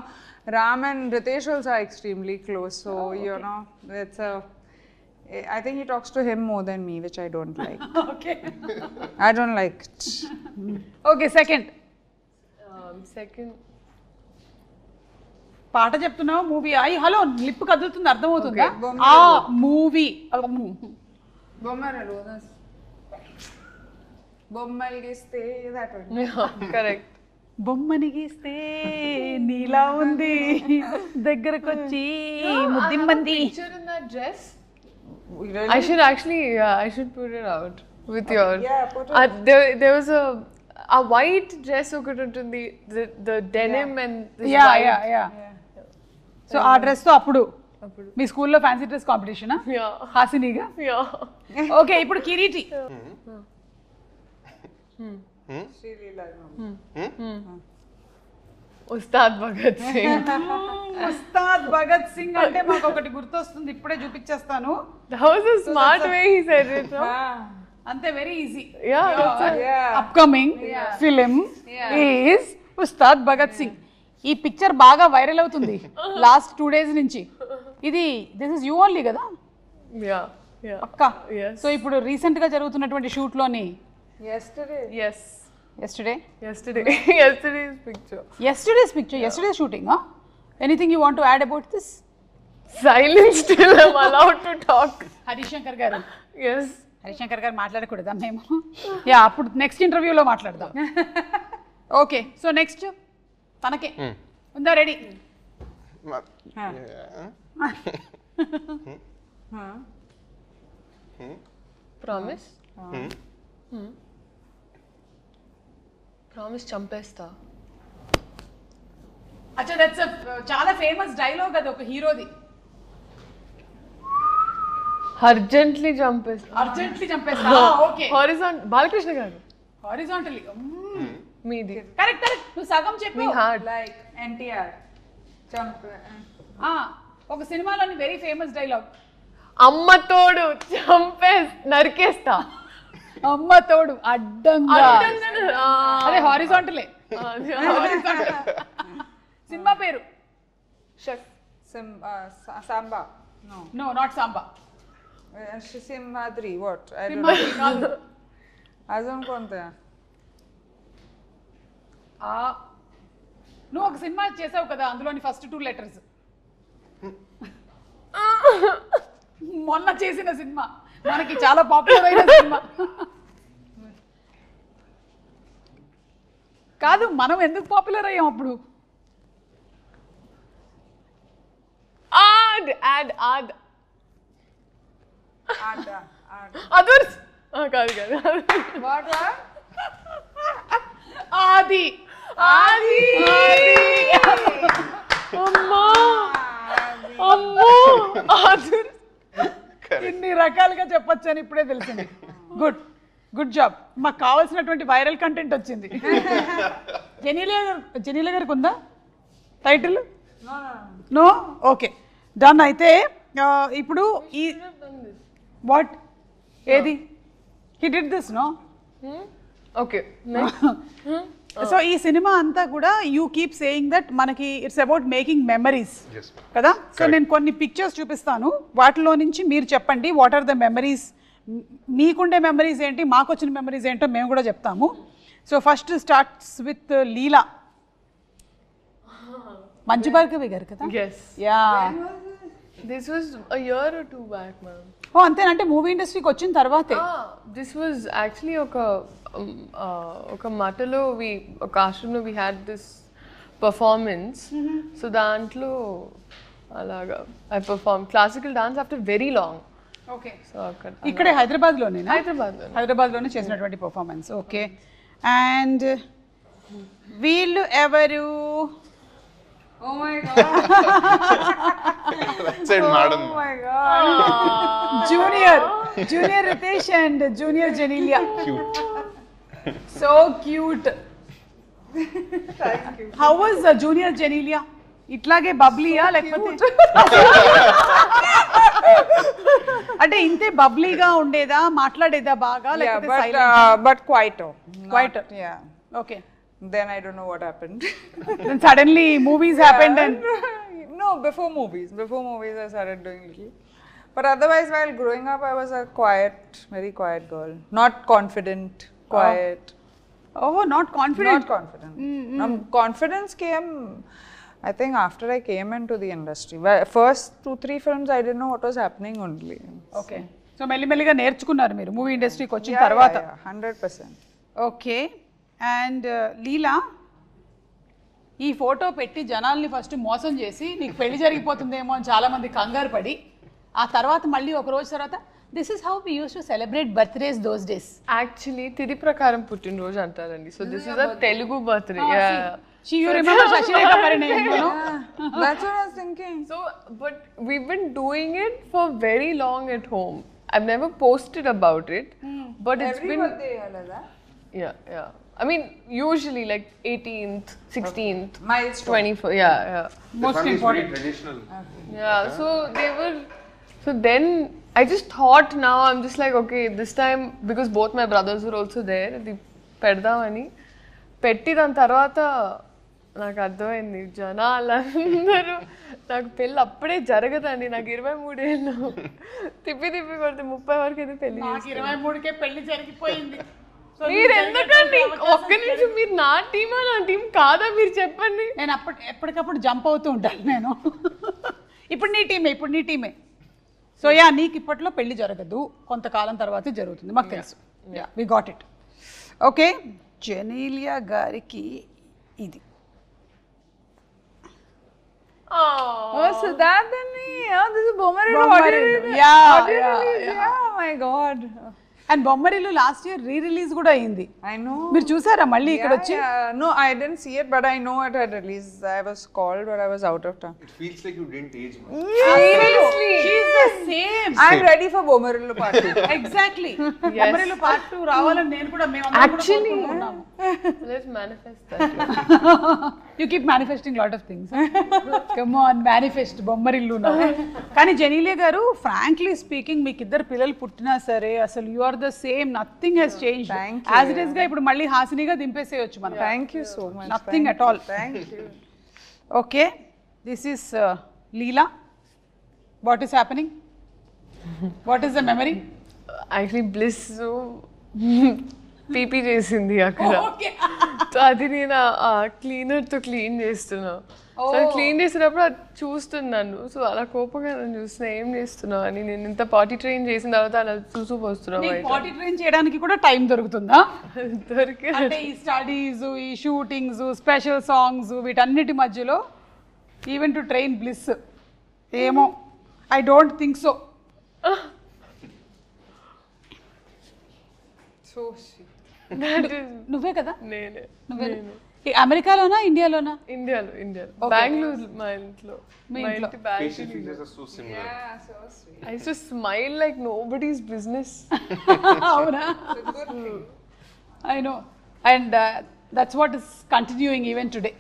Ram and Ritesh also are extremely close. So, you know, it's I think he talks to him more than me, which I don't like. Okay. I don't like it. Okay, second. Second. పాట చెప్తున్నావు, movie. అయ్యి hello, lip కదులుతుంది, అర్థమవుతుందా? Okay. ఆ movie. Bommal giste, that one. Yeah, correct. బొమ్మని గీస్తే నీలా ఉంది, దగ్గరకొచ్చి ముద్దిమ్మంది. Picture in that dress. Really? I should actually, I should put it out with your. Yeah, put it. There was a white dress ఒకటి ఉంటుంది, the denim and this yeah white. Yeah yeah. So ఆ dress తో అప్పుడు మీ స్కూల్లో fancy dress కాంపిటీషనా? Yeah. హాసినిగా. Yeah. Okay, ఇప్పుడు కిరీటి. ఉస్తాద్ భగత్ సింగ్. ఉస్తాద్ భగత్ సింగ్ అంటే మాకు ఒకటి గుర్తొస్తుంది, ఇప్పుడే చూపించేస్తాను. That was a smart way he said it. No? అంతే, very easy. Yeah, that's it. Upcoming film is Ustaad Bhagat Singh. ఈ పిక్చర్ బాగా వైరల్ అవుతుంది లాస్ట్ 2 days నుంచి. ఇది దిస్ ఇస్ యూ ఓన్లీ కదా? Yeah, yeah. పక్కా. Yes. సో ఇప్పుడు రీసెంట్ గా జరుగుతున్నటువంటి షూట్ లోని Yesterday. Yes. yesterday's picture. yesterday's shooting, huh? Anything you want to add about this? Silence till I'm allowed to talk. Harishankar గారు. Yes. Harishankar గారు మాట్లాడకూడదా మేము? Yeah, అప్పుడు next ఇంటర్వ్యూలో మాట్లాడదాం. ఓకే, సో నెక్స్ట్ తనకే ఉందా? రెడీ? Promise? Promise చంపేస్తా. అచ్చా, దట్స్ చాలా ఫేమస్ డైలాగ్ అది ఒక హీరోది. అర్జెంట్లీ చంపేస్తా. అర్జెంట్లీ చంపేస్తా. Okay, horizontal. Balakrishna garu. Horizontally. మీది. కరెక్ట్. నువ్వు సగం చెప్పు. మీ హార్ట్. Like NTR. Jump. ఒక సినిమాలోని వెరీ ఫేమస్ డైలాగ్. అమ్మ తోడు నరికేస్తా. అమ్మ తోడు అడ్డంగా. అదే హారిజాంటలే. సినిమా పేరు Samba. No not Samba. Simhadri. What? I don't Simhadri know. కాదు. Azam konta hai? నువ్వు ఒక సినిమా చేసావు కదా, అందులోని ఫస్ట్ 2 letters. మొన్న చేసిన సినిమా, మనకి చాలా పాపులర్ అయిన సినిమా కాదు. మనం ఎందుకు పాపులర్ అయ్యాం అప్పుడు? Ada. అదర్స్ కాదు కాదు. What? ఆది. ఆది. అమ్మా అమ్మో అదర్స్. ఇన్ని రకాలుగా చెప్పొచ్చు అని ఇప్పుడే తెలిసింది. Good job. మాకు కావాల్సినటువంటి వైరల్ కంటెంట్ వచ్చింది. జెనీలియా గారికి ఉందా టైటిల్? నో. Okay, done. అయితే ఇప్పుడు ఈ వాట్ ఏది he did this no. Okay. So ఈ సినిమా అంతా కూడా యూ కీప్ సేయింగ్ దట్ మనకి ఇట్స్ అబౌట్ మేకింగ్ మెమరీస్ కదా. సో నేను కొన్ని పిక్చర్స్ చూపిస్తాను, వాటిలో నుంచి మీరు చెప్పండి వాట్ ఆర్ ద మెమరీస్. మీకుండే మెమరీస్ ఏంటి, మాకు వచ్చిన మెమరీస్ ఏంటో మేము కూడా చెప్తాము. So first starts with Leela. Manchu Bhargavi garu కదా. Yes. Yeah. This was a year or 2 back, ma'am. ఓ అంతేనంటే మూవీ ఇండస్ట్రీకి వచ్చిన తర్వాతే. This was actually ఒక మటలో ఒక ఆశ్రమంలో we had this performance. So దాంట్లో అలాగా I performed classical dance after very long. Okay. So అక్కడ ఇక్కడే హైదరాబాద్లోనే హైదరాబాద్లోనే చేసినటువంటి పర్ఫార్మెన్స్. ఓకే. అండ్ వీళ్ళు ఎవరు? Oh my god. That's it, madam. Oh my god. Junior Riteish and junior Genelia. Cute. So cute. Thank you. How was junior Genelia? ఇట్లాగే బబ్లీయా లేకపోతే అంటే ఇంతే బబ్లీగా ఉండేదా, మాట్లాడేదా బాగా Yeah, లేకపోతే but quieter. Quieter. Yeah. Okay. Then I don't know what happened. Then suddenly movies happened and No, before movies I started doing little. But otherwise, while growing up, I was a quiet, very quiet girl. Not confident, quiet. not confident. Not confident. Confidence came, I think, after I came into the industry. First 2-3 films, I didn't know what was happening only. Okay. So మెల్లిమెల్లిగా నేర్చుకున్నారు మీరు movie ఇండస్ట్రీకి వచ్చిన తర్వాత. 100%. Okay. And లీలా, ఈ photo పెట్టి జనాల్ని first మోసం చేసి నీకు పెళ్లి జరిగిపోతుందేమో అని చాలా మంది కంగారు పడి, ఆ తర్వాత మళ్ళీ ఒక రోజు తర్వాత this is how we use to celebrate birthdays those days. Actually తిథి ప్రకారం పుట్టినరోజు అంటారండి. So this is a Telugu birthday. You remember Shashireka Parineem, you know? That's what I was thinking. So, but we've been doing it for very long at home. I've never posted about it, but it's Every been birthday, Alada. yeah. I mean, usually like 18th, 16th, Milestone. 24th. Yeah. Most important. Traditional. Yeah. So they were. So then I just thought. Now I'm just like, okay, this time because both my brothers were also there. The పెడదామని పెట్టి దాని తర్వాత నాకు అర్థమైంది జనాలందరూ నాకు పెళ్ళి అప్పుడే జరగదండి. నాకు 23 ఏళ్ళు తిప్పి కొడితే 30 వరకు అయితే పెళ్లి. 23కే పెళ్లి జరిగిపోయింది. మీరు ఎందుకండి ఒక్క నిమిషం, మీరు నా టీమా నా టీం కాదా మీరు చెప్పండి. నేను ఎప్పటికప్పుడు జంప్ అవుతూ ఉంటాను నేను. ఇప్పుడు నీ టీమే. సో యా, నీకు ఇప్పట్లో పెళ్లి జరగదు, కొంతకాలం తర్వాతే జరుగుతుంది, మాకు తెలుసు. Yeah, we got it. Okay. Genelia గారికి ఇది. Oh, so that then this is Bommarillu. Yeah. Oh my god. And Bommarillu last year release కూడా అయింది. I know. మీరు చూసారా మళ్ళీ ఇక్కడ వచ్చి? No, I didn't see it, but I know it had released. I was called, but I was out of town. It feels like you didn't age much. Seriously, she's the same. I'm ready for Bommarillu part 2. Exactly. Bommarillu part 2 రావాలని నేను కూడా మేము Actually, let's manifest that. You keep manifesting lot of things. Come on manifest Bommarillu. కానీ జెనీలియా గారు frankly speaking మీకు ఇద్దరు పిల్లలు పుట్టినా సరే అసలు you are the same, nothing has change. As it is గా ఇప్పుడు మళ్ళీ హాసినిగా దింపేసేయచ్చు మనం. Thank you so much. Nothing at all. Thank you. Okay, this is Leela. What is happening? What is the memory? Actually bliss PP చేసింది అక్కడ. So అది నేను క్లీనర్తో clean చేస్తున్నా. So clean చేసినప్పుడు అది చూస్తున్నాను. సో అలా కోపంగా నన్ను చూస్తున్నా, ఏం చేస్తున్నావు అని. నేను ఇంత పార్టీ ట్రైన్ చేసిన తర్వాత అలా చూస్తూ వస్తున్నావు. పార్టీ ట్రైన్ చేయడానికి కూడా టైం దొరుకుతుందా? దొరికి అంటే ఈ స్టడీస్, ఈ షూటింగ్స్, స్పెషల్ సాంగ్స్ వీటన్నిటి మధ్యలో ఈవెన్ టు ట్రైన్ బ్లిస్, ఏమో ఐ డోంట్ థింక్ సో. నువ్వే కదా? నేనే. అమెరికాలోనా ఇండియాలోనా? ఇండియాలో. బెంగళూరు మా ఇంట్లో. I used to smile like nobody's business. అవునా? I know. And that's what is continuing even today.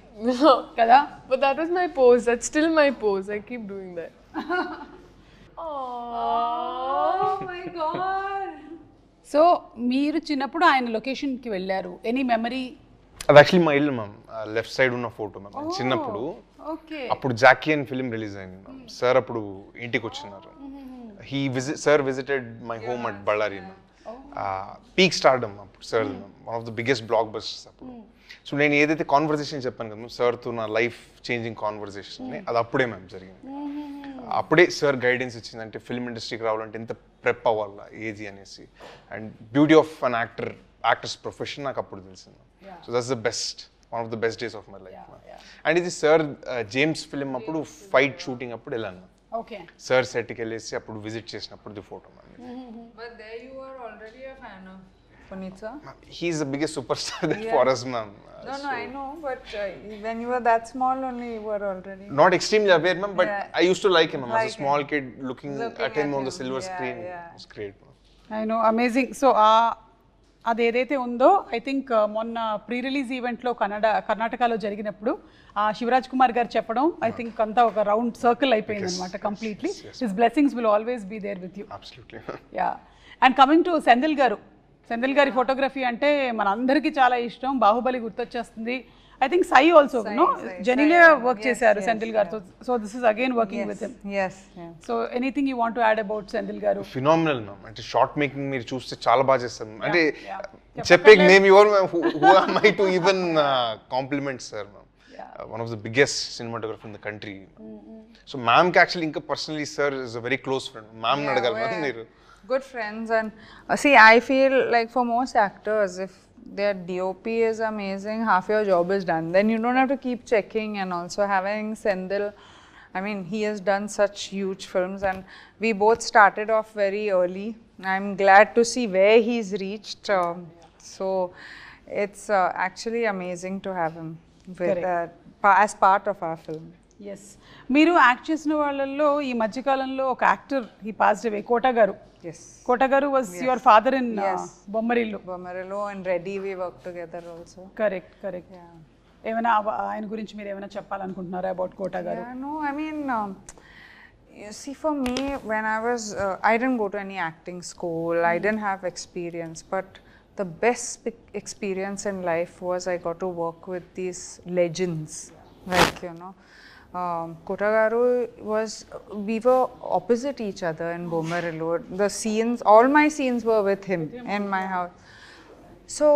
Kada? But that was my pose. That's still my pose. I keep doing that. Oh my God. So మీరు చిన్నప్పుడు ఆయన లొకేషన్కి వెళ్ళారు. Any memory? అది actually మా ఇల్లు ma'am, left side ఉన్న photo ma'am. చిన్నప్పుడు అప్పుడు జాకీ అని ఫిలిం రిలీజ్ అయింది మ్యామ్. సార్ అప్పుడు ఇంటికి వచ్చినారు. Sir visited my home at Ballari ma'am. Peak stardom అప్పుడు sir ma'am, one of the biggest blockbusters అప్పుడు. సో నేను ఏదైతే కాన్వర్సేషన్ చెప్పాను కదా సార్తో, నా లైఫ్ చేంజింగ్ కాన్వర్సేషన్, అది అప్పుడే మ్యామ్ జరిగింది. అప్పుడే సార్ గైడెన్స్ ఇచ్చింది, అంటే ఫిల్మ్ ఇండస్ట్రీకి రావాలంటే ఎంత ప్రెప్ అవ్వాలా ఏది అనేసి. And beauty of an actors profession నాకు అప్పుడు తెలిసింది. So that's the best, one of the best days of my life. And ఇది సార్ జేమ్స్ ఫిలిం అప్పుడు ఫైట్ షూటింగ్ అప్పుడు వెళ్ళాను. సార్ సెట్కి వెళ్ళేసి అప్పుడు విజిట్ చేసినప్పుడు the photo. But there you were already a fan of Puneet sir? He is the biggest superstar for us, ma'am. No, I know, but when you were that small only, you were already... Not extremely aware, ma'am, but I used to like him, ma'am. As a small kid, looking at him on the silver screen, it was great, ma'am. I know, amazing. So, అదేదైతే ఉందో I think మొన్న pre release ఈవెంట్లో కర్ణాటకలో జరిగినప్పుడు శివరాజ్ కుమార్ గారు చెప్పడం I think అంతా ఒక round circle అయిపోయింది అనమాట completely. His blessings will always be there with you. Yeah. And coming to Senthil garu, Senthil గారి ఫోటోగ్రఫీ అంటే మన అందరికీ చాలా ఇష్టం. బాహుబలి గుర్తొచ్చేస్తుంది. I think Sye also no Genelia work చేశారు సెంధిల్ గారితో. So this is again working with him. So anything you want to add about Senthil garu? Phenomenal ma'am. అంటే షార్ట్ మేకింగ్ మీరు చూస్తే చాలా బాగా చేస్తారు. అంటే చెప్పే name your who am I to even compliment sir ma'am. One of the biggest cinematographer in the country. So ma'am కి actually ఇంకా personally sir is a very close friend. Ma'am అడగాలి మ్యామ్ మీరు. Good friends. And see, I feel like for most actors, if their DOP is amazing, half your job is done. Then you don't have to keep checking. And also having Sendil, I mean, he has done such huge films, and we both started off very early. I'm glad to see where he's reached. So it's actually amazing to have him with, as part of our film. Yes. మీరు act చేసిన వాళ్ళల్లో ఈ మధ్యకాలంలో ఒక actor he passed away, Kota గారు. Yes. Kota Garu was your father in Bommarillu. Bommarillu and Reddy we worked together also. Correct. Yeah. ఏమైనా ఆయన గురించి మీరు ఏమైనా చెప్పాలనుకుంటున్నారా అబౌట్ కోట గారు? Yeah, no, I mean, you see, for me, when I was, I didn't go to any acting school. I didn't have experience, but the best experience in life was I got to work with these legends, like, you know. Kota Garu was, we were opposite each other in Bommarillu. The scenes, all my scenes were with him in my house. So,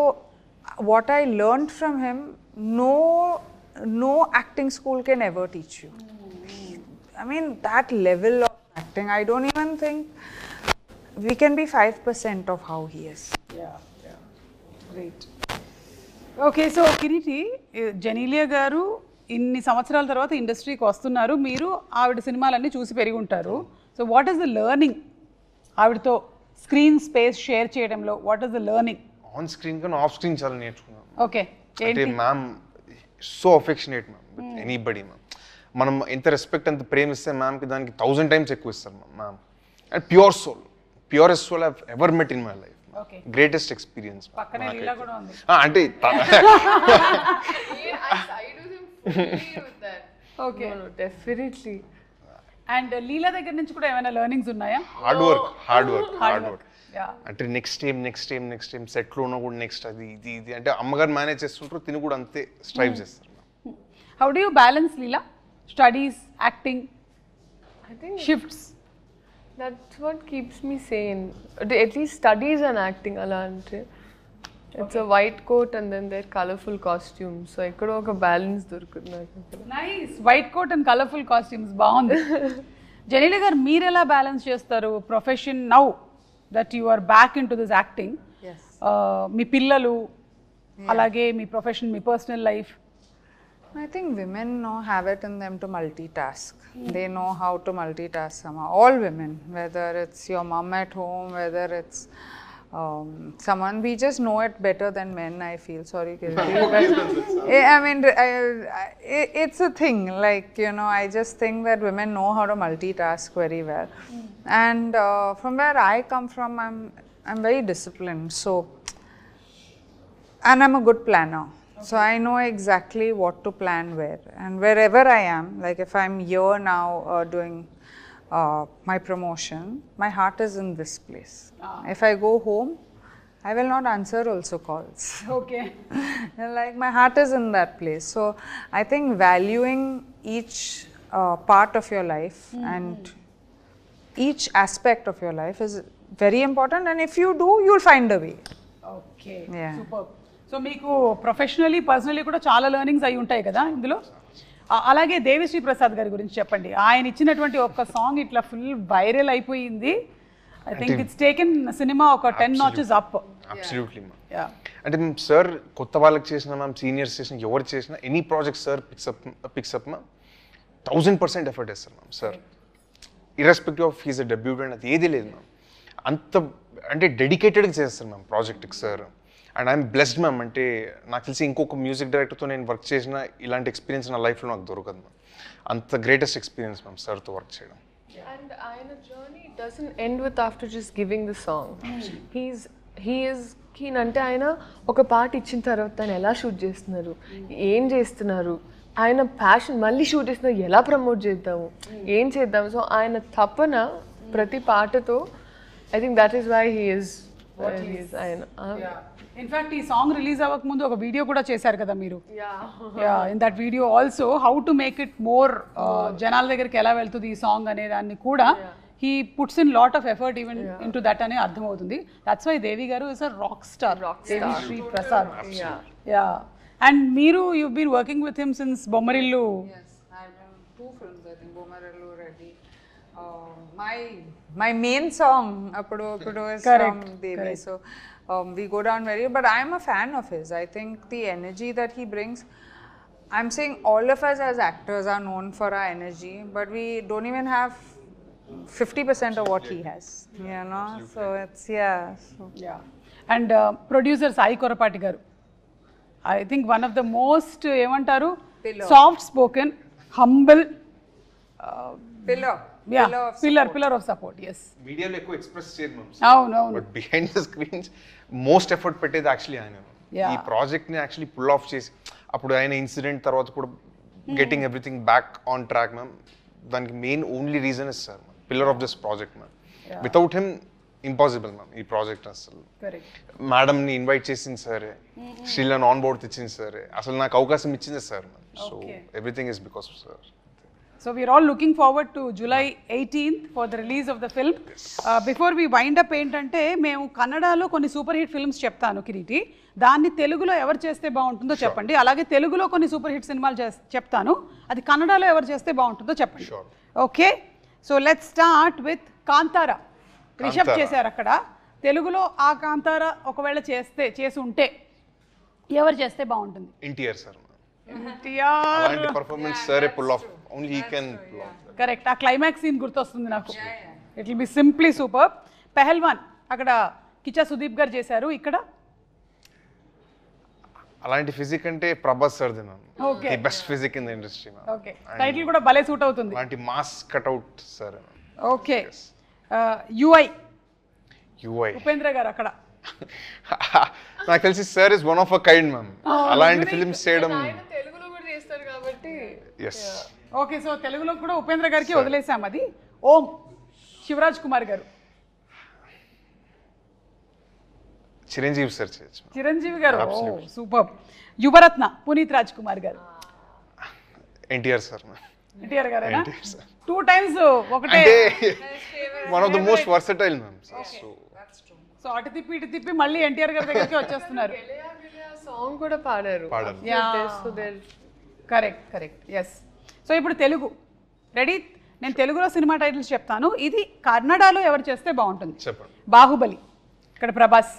what I learned from him, no acting school can ever teach you. I mean, that level of acting, I don't even think we can be 5% of how he is. Yeah. Great. Okay, so Kiriti, Jenilia Garu, ఇన్ని సంవత్సరాల తర్వాత ఇండస్ట్రీకి వస్తున్నారు. మీరు ఆవిడ సినిమాలన్నీ చూసి పెరిగి ఉంటారు. So what is the learning ఆవిడతో స్క్రీన్ స్పేస్ షేర్ చేయడంలో? What is the learning? On screen కన్నా ఆఫ్ స్క్రీన్ చాలా నేర్చుకున్నాను. ఓకే. అంటే ma'am so affectionate ma'am with anybody ma'am. మనం ఎంత రెస్పెక్ట్ ఎంత ప్రేమిస్తే మ్యామ్కి దానికి 1000 times ఎక్కువ ఇస్తారు మ్యామ్. And pure soul, purest soul I have ever met in my life. Greatest experience. పక్కనే లీలా కూడా ఉంది. అంటే ఓకే డెఫినెట్లీ. అండ్ లీలా దగ్గర నుంచి కూడా ఏమైనా లెర్నింగ్స్ ఉన్నాయా? హార్డ్ వర్క్ యా అంటే నెక్స్ట్ టైం సెట్లో ఉన్న కూడా నెక్స్ట్ అది ఇది అంటే అమ్మగారు మేనేజ్ చేస్తుంటారు, తిని కూడా అంతే స్ట్రైవ్ చేస్తారు. How do you balance Leela studies, acting, I think shifts? that's what keeps me sane. At least studies and acting ala ante. It's a white coat and then they're colorful costumes. So ikkada oka balance dorukundi naku. Nice, white coat and colourful costumes బాగుంది. జనీలా గారు మీరు ఎలా balance చేస్తారు profession now that you are back in to this acting? మీ పిల్లలు అలాగే మీ profession, మీ personal life. I think women have it in them to multitask. They know how to multitask somehow. All women, whether it's your mom at home, whether it's someone, we just know it better than men, I feel. Sorry, Kirti. I mean, it's a thing. Like, you know, I just think that women know how to multitask very well. And from where I come from, I'm very disciplined. So, and I'm a good planner. So I know exactly what to plan where, and wherever I am, like if I'm here now doing my promotion, my heart is in this place. If I go home, I will not answer also calls. Okay. Like my heart is in that place. So I think valuing each part of your life and each aspect of your life is very important, and if you do, you'll find a way. Okay, Yeah. Super. So మీకు professionally, personally కూడా చాలా learnings అయి ఉంటాయి కదా ఇందులో. అలాగే దేవిశ్రీ ప్రసాద్ గారి గురించి చెప్పండి. ఆయన ఇచ్చినటువంటి ఒక సాంగ్ ఇట్లా ఫుల్ వైరల్ అయిపోయింది. I think it's taken cinema ఒక 10 notches అప్. Absolutely ma'am. అంటే మేము సార్ కొత్త వాళ్ళకి చేసిన మ్యామ్, సీనియర్స్ చేసిన ఎవరు చేసిన any project sir picks up ma'am 1000% effort వేస్తారు ma'am sir. Irrespective of his a debutante అది ఏది లేదు మ్యామ్. అంత అంటే డెడికేటెడ్గా చేస్తారు మ్యామ్ ప్రాజెక్ట్కి sir. And I'm blessed ma'am. అంటే నాకు తెలిసి ఇంకొక మ్యూజిక్ డైరెక్టర్తో నేను వర్క్ చేసిన ఇలాంటి ఎక్స్పీరియన్స్ నా లైఫ్లో నాకు దొరకదు మ్యామ్. అంత గ్రేటెస్ట్ ఎక్స్పీరియన్స్ మ్యామ్ సార్తో వర్క్ చేయడం. And Ayana journey doesn't end with after just giving the song. He is keen అంటే ఆయన ఒక పాట ఇచ్చిన తర్వాత ఆయన ఎలా షూట్ చేస్తున్నారు, ఏం చేస్తున్నారు, ఆయన ప్యాషన్ మళ్ళీ షూట్ చేస్తున్నారు, ఎలా ప్రమోట్ చేద్దాము, ఏం చేద్దాం. సో ఆయన తపన ప్రతి పాటతో I think that is why he is ఆయన. ఇన్ఫాక్ట్ ఈ సాంగ్ రిలీజ్ అవ్వక ముందు ఒక వీడియో కూడా చేశారు కదా మీరు. In that video also how to make it more జనాల దగ్గరికి ఎలా వెళ్తుంది ఈ సాంగ్ అనే దాన్ని కూడా he puts in lot of effort even into that అనే అర్థమవుతుంది. That's why Devi garu is a rock star, Devi Sri Prasad. Yeah. And మీరు you been working with him since Bommarillu. Yes, I've done 2 films, I think, Bomarillu Reddy. My main song, Appudu is Correct, from Devi. correct. So we go down very, but I'm a fan of his. I think the energy that he brings, I'm saying all of us as actors are known for our energy, but we don't even have 50% of what he has, you know. So it's and producer Sai Korrapati గారు, I think one of the most ఏమంటారు soft spoken, humble pillar of support. Yes, మీడియాలో ఎక్కువ express చేయరు ma'am. అవును. But behind the screens most effort పెట్టేది actually ఆయన. ఈ ప్రాజెక్ట్ని యాక్చువల్లీ పుల్ ఆఫ్ చేసి అప్పుడు ఆయన ఇన్సిడెంట్ తర్వాత కూడా getting everything back on track ma'am. దానికి main only reason is sir pillar of this project ma'am. Without him impossible ma'am ఈ ప్రాజెక్ట్. అసలు మేడంని ఇన్వైట్ చేసింది సరే, శ్రీలను ఆన్ బోర్డ్ తెచ్చింది సరే, అసలు నాకు అవకాశం ఇచ్చింది sir ma'am. So everything is because of sir. So we are all looking forward to July 18th for the release of the film. Before we wind up ఏంటంటే మేము కన్నడలో కొన్ని సూపర్ హిట్ ఫిల్మ్స్ చెప్తాను కిరీటి, దాన్ని తెలుగులో ఎవరు చేస్తే బాగుంటుందో చెప్పండి. అలాగే తెలుగులో కొన్ని సూపర్ హిట్ సినిమాలు చెప్తాను, అది కన్నడలో ఎవరు చేస్తే బాగుంటుందో చెప్పండి. Okay, so let's start with Kantara. Rishab చేశారు అక్కడ. తెలుగులో ఆ కాంతారా ఒకవేళ చేసి ఉంటే ఎవరు చేస్తే బాగుంటుంది? ఎన్టీఆర్ సార్. ఎన్టీఆర్ పర్ఫార్మెన్స్ సరే pull off, only he can pull off. Correct, ఆ క్లైమాక్స్ సీన్ గుర్తొస్తుంది నాకు. It will be simply super. Pailwaan అక్కడ కిచ్చా సుదీప్ గారు చేశారు, ఇక్కడ అలాంటి ఫిజిక్ అంటే ప్రభాస్ సార్ది ma'am. Okay. The best physique in the industry ma'am. Okay, title కూడా భలే సూట్ అవుతుంది. అలాంటి mass cutout sir. Okay, UI UI Upendra గారు అక్కడ. నాకు తెలిసి sir is one of a kind ma'am. అలాంటి ఫిల్మ్స్ చేయడం ఆయన తెలుగులో కూడా చేస్తారు కాబట్టి కాబట్టి ఎస్ ఓకే సో తెలుగులో కూడా ఉపేంద్ర గారికి వదిలేసాం అది. ఓం శివరాజ్ కుమార్ గారు. చిరంజీవి సార్ చేయొచ్చు. చిరంజీవి గారు సూపర్. యువరత్న పునీత్ రాజ్ కుమార్ గారు. ఎన్టీఆర్ సార్ ఎన్టీఆర్ గారేనా? ఎన్టీఆర్ సార్ 2 times ఒకటే. అంటే one of the most versatile ma'am. So అటు తిప్పి ఇటు తిప్పి మళ్ళీ ఎన్టీఆర్ గారి దగ్గరికి వచ్చేస్తున్నారు. సాంగ్ కూడా పాడారు. Correct yes. సో ఇప్పుడు తెలుగు రెడీ. నేను తెలుగులో సినిమా టైటిల్స్ చెప్తాను, ఇది కన్నడలో ఎవరు చేస్తే బాగుంటుంది. చెప్పండి. బాహుబలి, ఇక్కడ ప్రభాస్.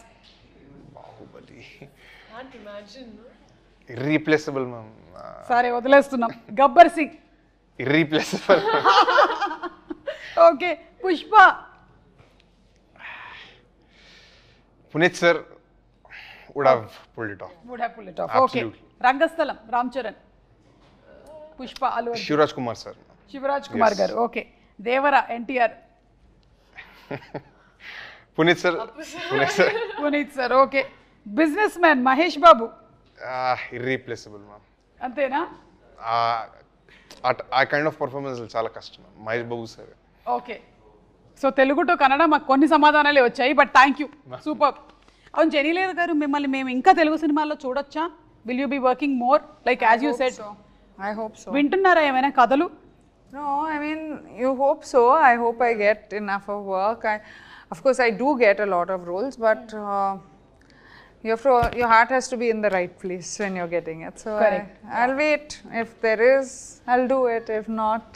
Baahubali irreplaceable ma'am. సరే వదిలేస్తున్నాం. Gabbar Singh. Irreplaceable. Okay. Pushpa. Puneeth sir would have pulled it off. Okay. Rangasthalam Ram Charan. Pushpa Allu Arjun. Shivaraj Kumar sir. Shivaraj Kumar గారు. Okay. Devara NTR. Puneeth sir. Puneeth sir. Okay. Business man Mahesh Babu. Irreplaceable ma'am. అంతేనా? ఆ కైండ్ ఆఫ్ పర్ఫార్మెన్స్ చాలా కష్టం Mahesh Babu sir. Okay. So Telugu to Kannada మాకు కొన్ని సమాధానాలే వచ్చాయి, బట్ థ్యాంక్ యూ, సూపర్. అవును జెనీలేర్ గారు, మిమ్మల్ని మేము ఇంకా తెలుగు సినిమాల్లో చూడొచ్చా? Will you be working more like as you said? I hope so. వింటున్నారా ఏమైనా కథలు? No, I mean, you hope so. I hope I get enough of work. Of course, I do get a lot of roles, but your heart has to be in the right place when you're getting it. So Correct. I'll wait. If there is, I'll do it. If not,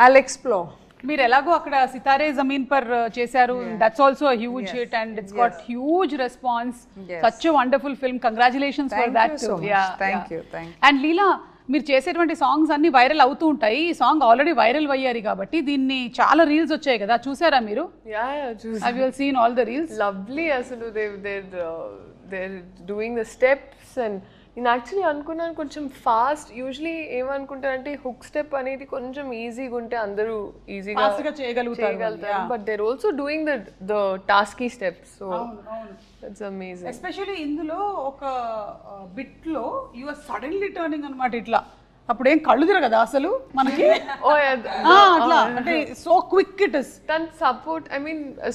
I'll explore. మీరు ఎలాగో అక్కడ సితారే జమీన్ పర్ చేశారు, that's also a huge hit and it's got huge response. Such a wonderful film. Congratulations for that too. Thank you. And Leela, మీరు చేసేటువంటి songs అన్ని viral అవుతూ ఉంటాయి. ఈ సాంగ్ ఆల్రెడీ వైరల్ అయ్యారు కాబట్టి దీన్ని చాలా రీల్స్ వచ్చాయి కదా, చూసారా మీరు? Have you all seen all the reels? Lovely అసలు. they're doing the steps and నేను యాక్చువల్లీ అనుకున్నాను కొంచెం ఫాస్ట్. యూజువలీ ఏమనుకుంటారంటే హుక్ స్టెప్ అనేది కొంచెం ఈజీగా ఉంటే అందరూ ఈజీగా చేయగలుగుతారు, but there also doing the tasky steps. So that's amazing. Especially ఇందులో ఒక బిట్ లో యు ఆర్ సడన్లీ టర్నింగ్ అన్నమాట ఇట్లా. అప్పుడు ఏం కళ్ళు తిరగదా అసలు మనకి? అట్లా అంటే సో క్విక్ ఇట్ ఇస్. దాని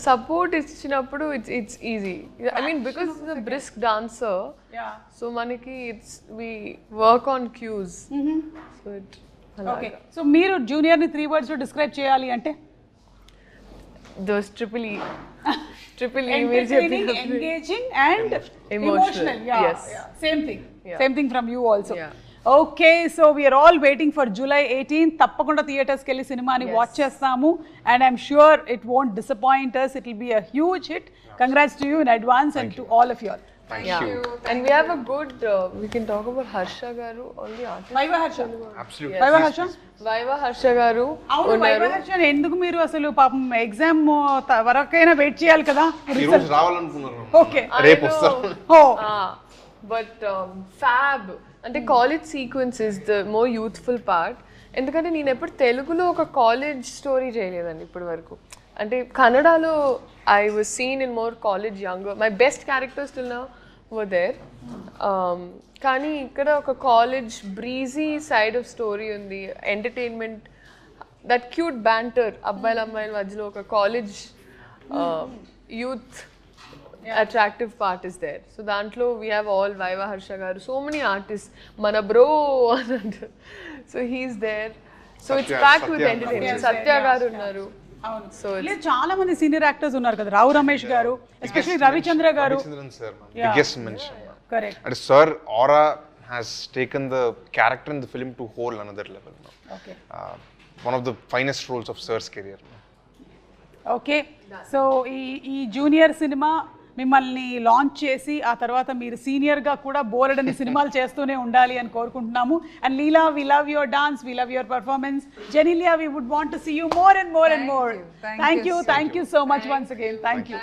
సపోర్ట్ ఇచ్చినప్పుడు it's easy. I mean because it's a brisk dancer, so మనకి we work on cues. So it okay. So మీరు జూనియర్ ని 3 words లో డిస్క్రైబ్ చేయాలి అంటే? Those triple E engaging and emotional. Same thing from you also. Okay. So we're all waiting for July 18. తప్పకుండా థియేటర్స్కి వెళ్ళి సినిమాని వాచ్ చేస్తాము and I'm sure it won't disappoint us. It will be a huge hit. Congrats to you in advance and to all of you all. Thank you. And we have a good we can talk about Harsha garu, all the artists. Vaiva Harsha. Absolutely. Vaiva Harsha garu. అవును, Vaiva Harsha ఎందుకు మీరు అసలు పాపం exam వరకైనా wait చేయాలి కదా? ఈ రోజు రావాలనుకున్నారు. ఓకే. రేపు వస్తారు. బట్ ఫ్యాబ్ అంటే college sequence is the more youthful part. ఎందుకంటే నేను ఎప్పుడు తెలుగులో ఒక కాలేజ్ స్టోరీ చేయలేదండి ఇప్పటి వరకు. అంటే కన్నడలో I was seen in more college younger. My best characters till now were there. కానీ ఇక్కడ ఒక college breezy side of story ఉంది. ఎంటర్టైన్మెంట్, దట్ క్యూట్ బ్యాంటర్ అబ్బాయిల అమ్మాయిల మధ్యలో ఒక college youth attractive part is there. So dantlo we have all Vaiva Harsha garu, so many artists, mana bro. So he's there. So Satya, it's packed with entertainment. Satya garu unnaru. So చాలా మంది senior actors ఉన్నారు కదా. రావు రమేష్ గారు, especially Ravichandra గారు. Ravichandran sir biggest mention. Correct. And sir aura has taken the character in the film to whole another level. Okay. One of the finest roles of sir's career. Okay. So ఈ junior cinema మిమ్మల్ని launch చేసి ఆ తర్వాత మీరు సీనియర్గా కూడా బోలెడని సినిమాలు చేస్తూనే ఉండాలి అని కోరుకుంటున్నాము. And Leela, we love your dance, we love your performance. Genelia, we would want to see you more and more and more. Thank you so much once again. Thank you.